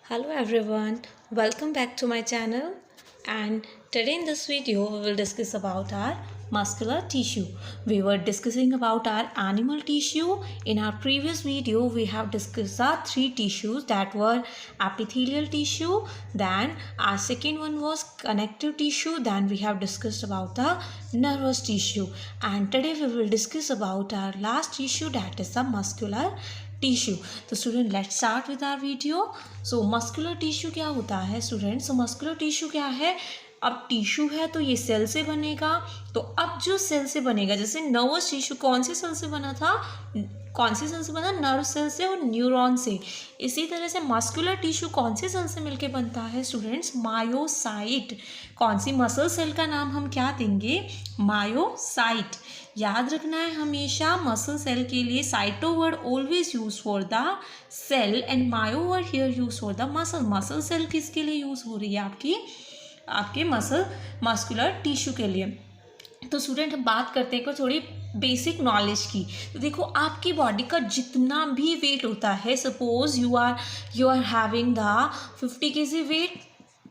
Hello everyone, welcome back to my channel, and today in this video we will discuss about our muscular tissue. We were discussing about our animal tissue. In our previous video we have discussed our three tissues that were epithelial tissue, then our second one was connective tissue, then we have discussed about the nervous tissue, and today we will discuss about our last tissue, that is the muscular tissue. तो student let's start with our video. So muscular tissue क्या होता है student? सो muscular tissue क्या है? अब tissue है तो ये सेल से बनेगा. तो अब जो सेल से बनेगा, जैसे नर्वस टिश्यू कौन से सेल से बना था? कौन से सेल से बना? नर्व सेल से और न्यूरॉन से. इसी तरह से मस्कुलर टिश्यू कौन से सेल से मिलके बनता है स्टूडेंट्स? मायोसाइट. कौन सी मसल सेल का नाम हम क्या देंगे? मायोसाइट. याद रखना है हमेशा मसल सेल के लिए cyto word always use for the cell and myo word here use for the muscle. Muscle cell किसके लिए यूज हो रही है? आपके मस्कुलर टिश्यू के लिए. तो स्टूडेंट हम बात करते हैं थोड़ी बेसिक नॉलेज की. तो देखो आपकी बॉडी का जितना भी वेट होता है, suppose you are having the 50 kg weight,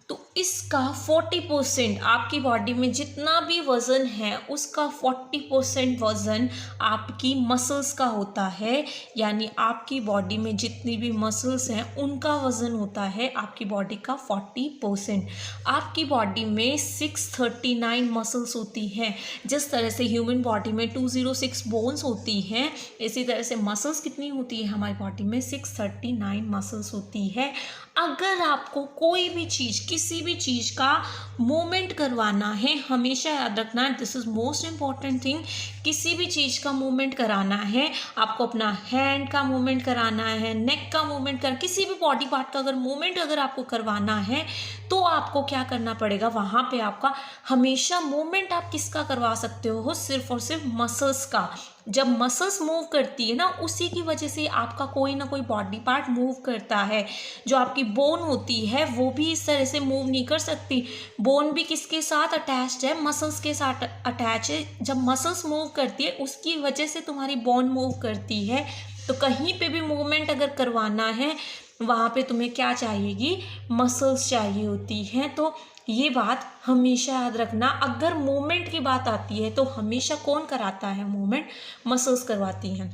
तो इसका 40% आपकी बॉडी में जितना भी वज़न है उसका 40% वज़न आपकी मसल्स का होता है. यानी आपकी बॉडी में जितनी भी मसल्स हैं उनका वज़न होता है आपकी बॉडी का 40%. आपकी बॉडी में 639 मसल्स होती हैं. जिस तरह से ह्यूमन बॉडी में 206 बोन्स होती हैं, इसी तरह से मसल्स कितनी होती है हमारी बॉडी में? 639 मसल्स होती है. अगर आपको कोई भी चीज़, किसी भी चीज़ का मूवमेंट करवाना है, हमेशा याद रखना, this is most important thing. किसी भी चीज़ का मूवमेंट कराना है, आपको अपना हैंड का मूवमेंट कराना है, नेक का मूवमेंट किसी भी बॉडी पार्ट का अगर मूवमेंट अगर आपको करवाना है तो आपको क्या करना पड़ेगा? वहाँ पे आपका हमेशा मूवमेंट आप किसका करवा सकते हो? सिर्फ और सिर्फ मसल्स का. जब मसल्स मूव करती है ना, उसी की वजह से आपका कोई ना कोई बॉडी पार्ट मूव करता है. जो आपकी बोन होती है वो भी इस तरह से मूव नहीं कर सकती. बोन भी किसके साथ अटैच्ड है? मसल्स के साथ अटैच है. जब मसल्स मूव करती है उसकी वजह से तुम्हारी बोन मूव करती है. तो कहीं पे भी मूवमेंट अगर करवाना है वहाँ पे तुम्हें क्या चाहिएगी? मसल्स चाहिए होती हैं. तो ये बात हमेशा याद रखना. अगर मूवमेंट की बात आती है तो हमेशा कौन कराता है मूवमेंट? मसल्स करवाती हैं.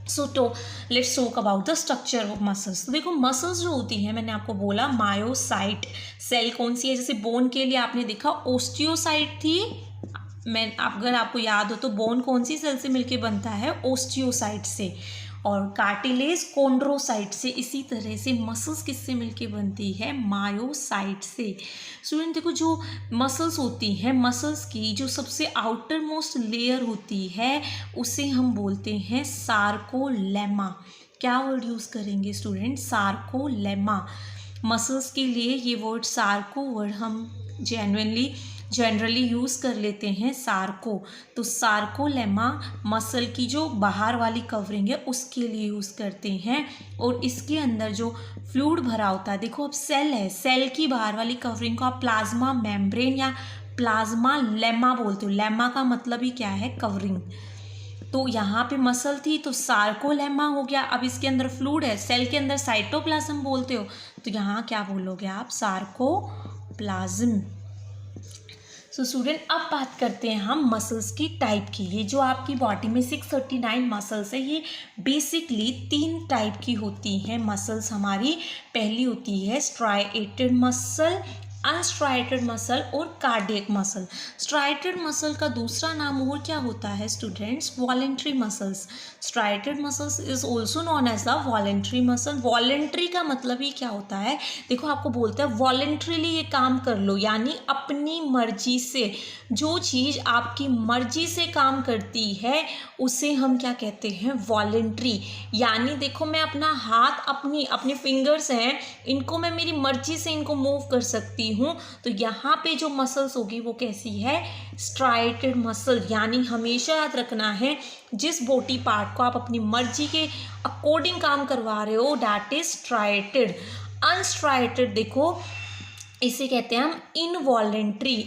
सो तो let's talk about the structure of muscles. तो देखो मसल्स जो होती हैं, मैंने आपको बोला मायोसाइट सेल कौन सी है? जैसे बोन के लिए आपने देखा ओस्टियोसाइट थी. अगर आपको याद हो तो बोन कौन सी सेल से मिलके बनता है? ओस्टियोसाइट से. और कार्टिलेज कोंड्रोसाइट से. इसी तरह से मसल्स किससे मिलके बनती है? मायोसाइट से. स्टूडेंट देखो जो मसल्स होती हैं, मसल्स की जो सबसे आउटर मोस्ट लेयर होती है उसे हम बोलते हैं सार्कोलेमा. क्या वर्ड यूज़ करेंगे स्टूडेंट? सार्कोलेमा. मसल्स के लिए ये वर्ड सार्को वर्ड हम जनरली यूज़ कर लेते हैं, सार्को. तो सार्कोलेमा मसल की जो बाहर वाली कवरिंग है उसके लिए यूज़ करते हैं. और इसके अंदर जो फ्लूइड भरा होता है, देखो अब सेल है, सेल की बाहर वाली कवरिंग को आप प्लाज्मा मेम्ब्रेन या प्लाज्मा लेमा बोलते हो. लेमा का मतलब ही क्या है? कवरिंग. तो यहाँ पे मसल थी तो सार्कोलेमा हो गया. अब इसके अंदर फ्लूइड है, सेल के अंदर साइटोप्लाज्म बोलते हो, तो यहाँ क्या बोलोगे आप? सार्कोप्लाज्म. सो स्टूडेंट अब बात करते हैं हम मसल्स की टाइप की. ये जो आपकी बॉडी में 639 मसल्स है, ये बेसिकली 3 टाइप की होती हैं मसल्स हमारी. पहली होती है स्ट्राइएटेड मसल, अनस्ट्राइएटेड मसल और कार्डियक मसल. स्ट्राइएटेड मसल का दूसरा नाम और क्या होता है students? Voluntary muscles. Striated muscles is also known as the voluntary muscle. Voluntary का मतलब ही क्या होता है? देखो आपको बोलता है वॉलेंट्रीली ये काम कर लो, यानी अपनी मर्जी से. जो चीज़ आपकी मर्जी से काम करती है उसे हम क्या कहते हैं? वॉलेंट्री. यानी देखो मैं अपना हाथ, अपने फिंगर्स हैं, इनको मैं मेरी मर्जी से इनको मूव कर सकती हूँ. तो यहाँ पे जो मसल्स होगी वो कैसी है? Striated muscle. यानी हमेशा याद रखना है जिस बॉडी पार्ट को आप अपनी मर्जी के अकॉर्डिंग काम करवा रहे हो दैट इज स्ट्राइएटेड. अनस्ट्राइएटेड देखो इसे कहते हैं हम इनवॉलेंट्री.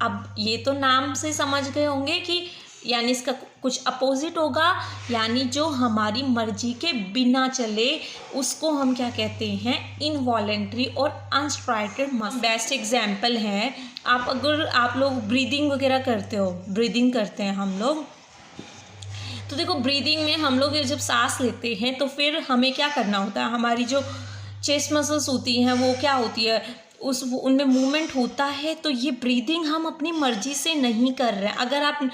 अब ये तो नाम से समझ गए होंगे कि यानी इसका कुछ अपोजिट होगा, यानी जो हमारी मर्जी के बिना चले उसको हम क्या कहते हैं, इनवॉलेंट्री और अनस्ट्राइटेड मसल। बेस्ट एग्जाम्पल है, आप लोग ब्रीदिंग वगैरह करते हो, ब्रीदिंग करते हैं हम लोग, तो देखो ब्रीदिंग में हम लोग जब सांस लेते हैं तो फिर हमें क्या करना होता है, हमारी जो चेस्ट मसल्स होती हैं वो क्या होती है, उनमें मूवमेंट होता है। तो ये ब्रीदिंग हम अपनी मर्जी से नहीं कर रहे हैं, अगर आप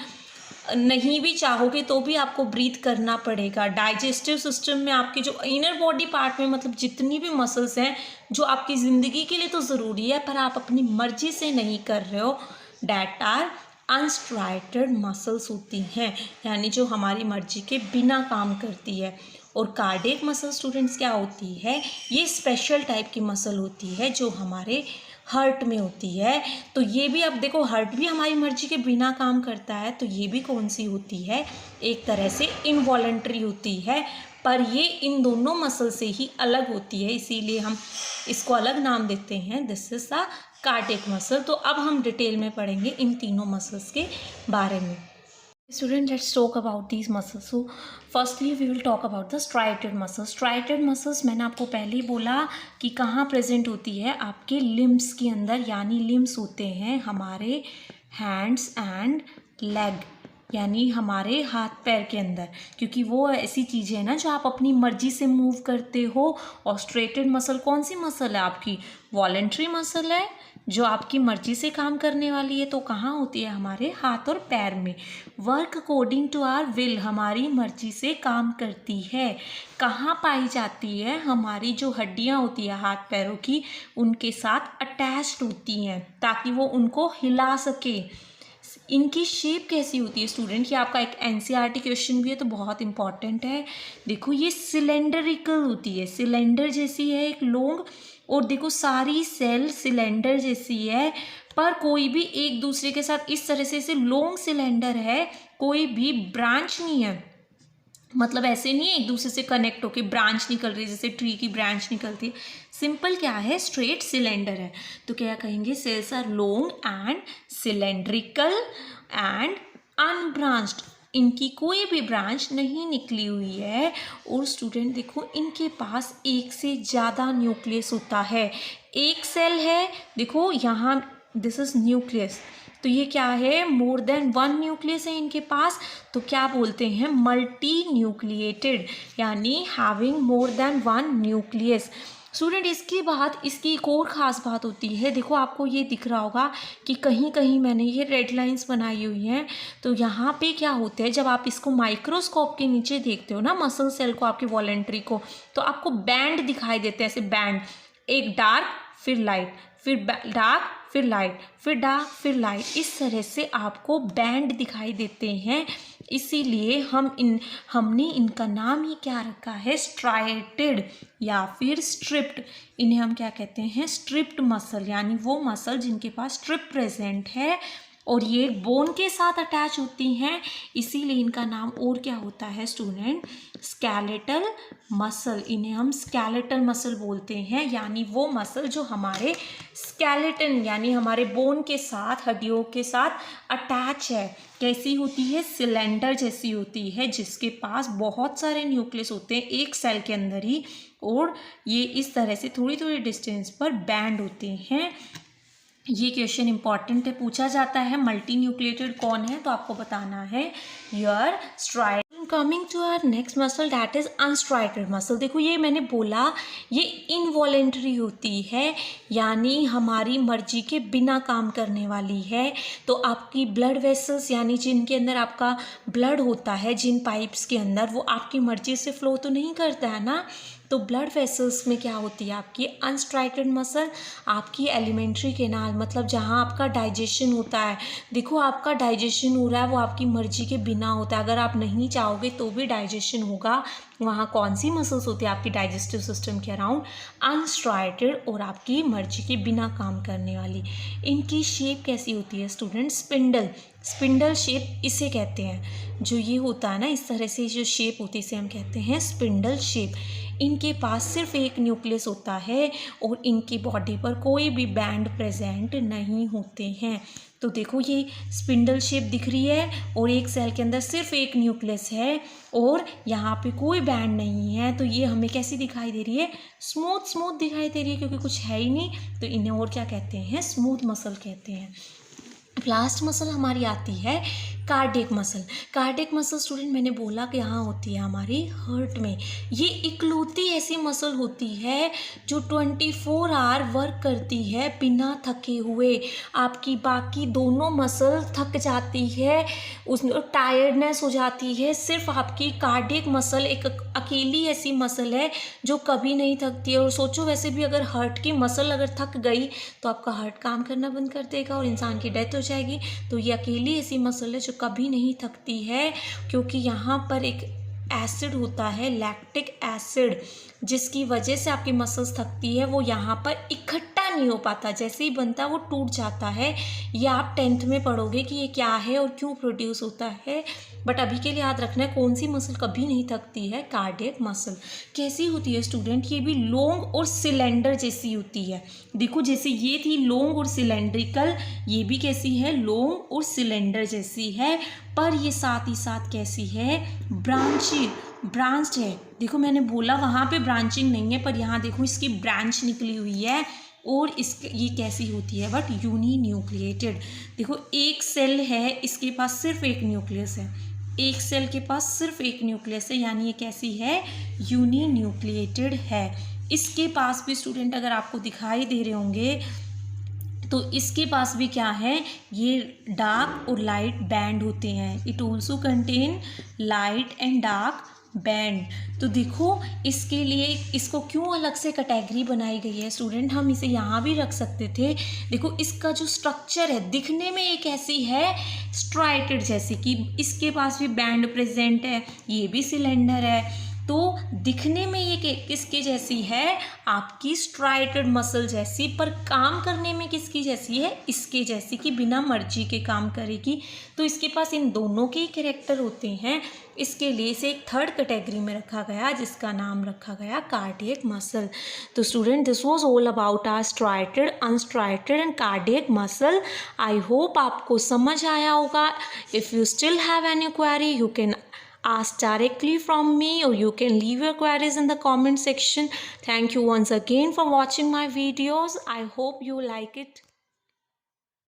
नहीं भी चाहोगे तो भी आपको ब्रीथ करना पड़ेगा। डाइजेस्टिव सिस्टम में आपके जो इनर बॉडी पार्ट में मतलब जितनी भी मसल्स हैं जो आपकी ज़िंदगी के लिए तो ज़रूरी है पर आप अपनी मर्जी से नहीं कर रहे हो, डैट आर अनस्ट्राइटेड मसल्स होती हैं, यानी जो हमारी मर्जी के बिना काम करती है। और कार्डियक मसल स्टूडेंट्स क्या होती है, ये स्पेशल टाइप की मसल होती है जो हमारे हार्ट में होती है। तो ये भी अब देखो, हार्ट भी हमारी मर्जी के बिना काम करता है, तो ये भी कौन सी होती है, एक तरह से इनवॉलेंट्री होती है, पर ये इन दोनों मसल से ही अलग होती है, इसीलिए हम इसको अलग नाम देते हैं, this is a cardiac muscle. तो अब हम डिटेल में पढ़ेंगे इन तीनों मसल्स के बारे में। Student, let's talk about these muscles. So firstly we will talk about the striated muscles. Striated muscles मैंने आपको पहले ही बोला कि कहाँ प्रेजेंट होती है, आपके लिम्स के अंदर, यानी लिम्स होते हैं हमारे हैंड्स एंड लेग, यानी हमारे हाथ पैर के अंदर, क्योंकि वो ऐसी चीज़ें हैं ना जो आप अपनी मर्जी से मूव करते हो। और स्ट्रेटेड मसल कौन सी मसल है, आपकी वॉलेंट्री मसल है जो आपकी मर्जी से काम करने वाली है। तो कहाँ होती है, हमारे हाथ और पैर में। Work according to our will, हमारी मर्जी से काम करती है। कहाँ पाई जाती है, हमारी जो हड्डियाँ होती है हाथ पैरों की उनके साथ अटैच्ड होती हैं ताकि वो उनको हिला सके। इनकी शेप कैसी होती है स्टूडेंट, ये आपका एक एनसीईआरटी क्वेश्चन भी है तो बहुत इंपॉर्टेंट है। देखो ये सिलेंडरिकल होती है, सिलेंडर जैसी है एक लॉन्ग, और देखो सारी सेल सिलेंडर जैसी है, पर कोई भी एक दूसरे के साथ इस तरह से लॉन्ग सिलेंडर है, कोई भी ब्रांच नहीं है, मतलब ऐसे नहीं है एक दूसरे से कनेक्ट होके ब्रांच निकल रही है जैसे ट्री की ब्रांच निकलती है। सिंपल क्या है, स्ट्रेट सिलेंडर है। तो क्या कहेंगे, cells are long and cylindrical and unbranched, इनकी कोई भी ब्रांच नहीं निकली हुई है। और स्टूडेंट देखो इनके पास एक से ज़्यादा न्यूक्लियस होता है। एक सेल है, देखो यहाँ दिस इज न्यूक्लियस, तो ये क्या है, मोर देन वन न्यूक्लियस है इनके पास, तो क्या बोलते हैं, मल्टी न्यूक्लिएटेड, यानी having more than one nucleus. Student इसकी बात, इसकी एक और ख़ास बात होती है, देखो आपको ये दिख रहा होगा कि कहीं कहीं मैंने ये रेड लाइंस बनाई हुई हैं, तो यहाँ पे क्या होता है, जब आप इसको माइक्रोस्कोप के नीचे देखते हो ना मसल सेल को, आपकी वॉलेंट्री को, तो आपको बैंड दिखाई देते हैं, ऐसे बैंड, एक डार्क फिर लाइट, फिर डार्क फिर लाइट, फिर डार्क फिर लाइट, इस तरह से आपको बैंड दिखाई देते हैं। इसीलिए हमने इनका नाम ही क्या रखा है, स्ट्राइटेड या फिर स्ट्रिप्ड। इन्हें हम क्या कहते हैं, स्ट्रिप्ड मसल, यानी वो मसल जिनके पास स्ट्रिप प्रेजेंट है और ये बोन के साथ अटैच होती हैं, इसीलिए इनका नाम और क्या होता है स्टूडेंट, स्केलेटल मसल। इन्हें हम स्केलेटल मसल बोलते हैं, यानी वो मसल जो हमारे स्केलेटन यानी हमारे बोन के साथ, हड्डियों के साथ अटैच है। कैसी होती है, सिलेंडर जैसी होती है, जिसके पास बहुत सारे न्यूक्लियस होते हैं एक सेल के अंदर ही, और ये इस तरह से थोड़ी थोड़ी डिस्टेंस पर बैंड होते हैं। ये क्वेश्चन इंपॉर्टेंट है, पूछा जाता है मल्टी न्यूक्लिएटेड कौन है, तो आपको बताना है your striated. Coming to our next muscle that is unstriated muscle. देखो ये मैंने बोला ये इनवॉलेंट्री होती है, यानी हमारी मर्जी के बिना काम करने वाली है। तो आपकी ब्लड वेसल्स यानी जिनके अंदर आपका ब्लड होता है, जिन पाइप्स के अंदर, वो आपकी मर्जी से फ्लो तो नहीं करता है ना। तो ब्लड वेसल्स में क्या होती है आपकी अनस्ट्राइटेड मसल, आपकी एलिमेंट्री कैनाल, मतलब जहाँ आपका डाइजेशन होता है। देखो आपका डाइजेशन हो रहा है वो आपकी मर्जी के बिना होता है, अगर आप नहीं चाहोगे तो भी डाइजेशन होगा। वहाँ कौन सी मसल्स होती है आपकी डाइजेस्टिव सिस्टम के अराउंड, अनस्ट्राइटेड और आपकी मर्जी के बिना काम करने वाली। इनकी शेप कैसी होती है स्टूडेंट, स्पिंडल, स्पिंडल शेप इसे कहते हैं। जो ये होता है ना इस तरह से जो शेप होती है इसे हम कहते हैं स्पिंडल शेप। इनके पास सिर्फ एक न्यूक्लियस होता है और इनकी बॉडी पर कोई भी बैंड प्रेजेंट नहीं होते हैं। तो देखो ये स्पिंडल शेप दिख रही है और एक सेल के अंदर सिर्फ एक न्यूक्लियस है और यहाँ पे कोई बैंड नहीं है। तो ये हमें कैसी दिखाई दे रही है, स्मूथ स्मूथ दिखाई दे रही है, क्योंकि कुछ है ही नहीं। तो इन्हें और क्या कहते हैं, स्मूथ मसल कहते हैं। लास्ट मसल हमारी आती है cardiac muscle. Cardiac muscle student मैंने बोला कि यहाँ होती है हमारी हार्ट में। ये इकलौती ऐसी मसल होती है जो 24 आवर वर्क करती है बिना थके हुए। आपकी बाकी दोनों मसल थक जाती है, उस टायर्डनेस हो जाती है, सिर्फ आपकी कार्डियक मसल एक अकेली ऐसी मसल है जो कभी नहीं थकती है। और सोचो वैसे भी अगर हार्ट की मसल अगर थक गई तो आपका हार्ट काम करना बंद कर देगा और इंसान की डेथ हो जाएगी। तो ये अकेली ऐसी मसल है जो कभी नहीं थकती है, क्योंकि यहाँ पर एक एसिड होता है लैक्टिक एसिड, जिसकी वजह से आपकी मसल्स थकती है। वो यहाँ पर इकट्ठा नहीं हो पाता, जैसे ही बनता है वो टूट जाता है। ये आप 10th में पढ़ोगे कि ये क्या है और क्यों प्रोड्यूस होता है। बट अभी के लिए याद रखना है कौन सी मसल कभी नहीं थकती है, कार्डियक मसल। कैसी होती है स्टूडेंट, ये भी लॉन्ग और सिलेंडर जैसी होती है। देखो जैसे ये थी लॉन्ग और सिलेंड्रिकल, ये भी कैसी है, लॉन्ग और सिलेंडर जैसी है। पर ये साथ ही साथ कैसी है, ब्रांच्ड है। देखो मैंने बोला वहाँ पे ब्रांचिंग नहीं है, पर यहाँ देखो इसकी ब्रांच निकली हुई है। और इसके ये कैसी होती है, बट यूनी न्यूक्लिएटेड। देखो एक सेल है, इसके पास सिर्फ एक न्यूक्लियस है, एक सेल के पास सिर्फ एक न्यूक्लियस है, यानी ये कैसी है, यूनी न्यूक्लिएटेड है। इसके पास भी स्टूडेंट अगर आपको दिखाई दे रहे होंगे तो इसके पास भी क्या है, ये डार्क और लाइट बैंड होते हैं। It also contain light and dark band. तो देखो इसके लिए इसको क्यों अलग से कैटेगरी बनाई गई है स्टूडेंट, हम इसे यहाँ भी रख सकते थे। देखो इसका जो स्ट्रक्चर है दिखने में ये कैसी है, स्ट्राइटेड जैसी, कि इसके पास भी बैंड प्रेजेंट है, ये भी सिलेंडर है। तो दिखने में ये किसकी जैसी है, आपकी स्ट्राइटेड मसल जैसी, पर काम करने में किसकी जैसी है, इसके जैसी, कि बिना मर्जी के काम करेगी। तो इसके पास इन दोनों के ही कैरेक्टर होते हैं, इसके लिए इसे एक थर्ड कैटेगरी में रखा गया जिसका नाम रखा गया कार्डियक मसल। तो student this was all about our striated, unstriated and cardiac muscle. I hope आपको समझ आया होगा। If you still have any query you can ask directly from me, or you can leave your queries in the comment section. Thank you once again for watching my videos. I hope you like it.